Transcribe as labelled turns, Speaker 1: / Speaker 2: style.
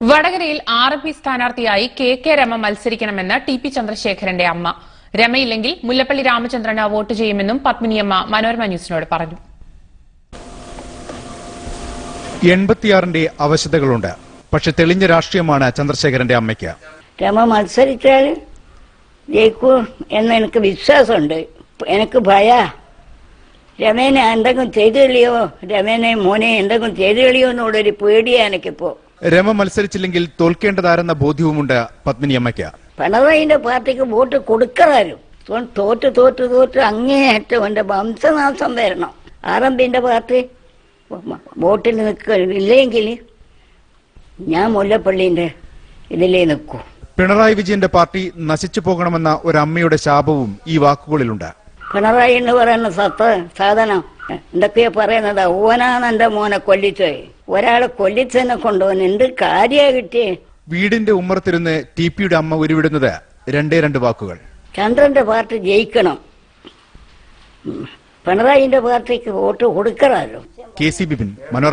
Speaker 1: വടകരയിൽ ആർ.പി. സ്ഥാനാർത്ഥിയായി K Rama മത്സരിക്കണമെന്ന് TP. ചന്ദ്രശേഖരന്റെ അമ്മ. രമയില്ലെങ്കിൽ മുല്ലപ്പള്ളി രാമചന്ദ്രന് വോട്ട് ചെയ്യുമെന്നും പത്മിനിയമ്മ മനോരമ ന്യൂസിനോട് പറഞ്ഞു.
Speaker 2: 86ന്റെ അവശതകളുണ്ട്. പക്ഷെ തെളിഞ്ഞ രാഷ്ട്രീയമാണ് ചന്ദ്രശേഖരന്റെ അമ്മയ്ക്ക്.
Speaker 3: രമ മത്സരിച്ചാൽ ജയിക്കൂ എന്ന് എനിക്ക് വിശ്വാസമുണ്ട്. എനിക്ക് ഭയ രമേനെ എന്തെങ്കിലും ചെയ്തു കളിയോ, രമേനെ മോനെ എന്തെങ്കിലും ചെയ്തു കളിയോ എന്നുള്ളൊരു പേടിയാണ് എനിക്കിപ്പോ.
Speaker 2: രമ മത്സരിച്ചില്ലെങ്കിൽ തോൽക്കേണ്ടതാരെന്ന ബോധ്യവുമുണ്ട് പത്മിനിയമ്മയ്ക്ക്.
Speaker 3: പിണറായിന്റെ പാർട്ടിക്ക് വോട്ട് കൊടുക്കറാരും തോറ്റ് തോറ്റ് തോറ്റ് അങ്ങേയറ്റം എന്റെ വംശനാശം വരണം. ആർ.എം.പിന്റെ പാർട്ടി വോട്ടിൽ നിൽക്കില്ലെങ്കിൽ ഞാൻ മുല്ലപ്പള്ളിന്റെ ഇതിലേ നിൽക്കൂ.
Speaker 2: പിണറായി വിജയന്റെ പാർട്ടി നശിച്ചു പോകണമെന്ന ഒരമ്മയുടെ ശാപവും ഈ വാക്കുകളിലുണ്ട്.
Speaker 3: പിണറായി എന്ന് പറയുന്ന സാധനം എന്തൊക്കെയാ പറയുന്നത്? ഓനാണ് എന്റെ മോനെ കൊല്ലിച്ചോയി. ഒരാളെ കൊല്ലിച്ചതിനെ കൊണ്ടുപോകാൻ എന്ത് കാര്യ കിട്ടിയേ?
Speaker 2: വീടിന്റെ ഉമ്മറത്തിരുന്ന് ടി.പിയുടെ അമ്മ ഉരുവിടുന്നത് രണ്ട് വാക്കുകൾ.
Speaker 3: ചന്ദ്രന്റെ പാർട്ടി ജയിക്കണം, പിണറായിന്റെ പാർട്ടിക്ക് വോട്ട് കൊടുക്കറാലോ.
Speaker 2: കെ.സി. ബിപിൻ, മനോരമ.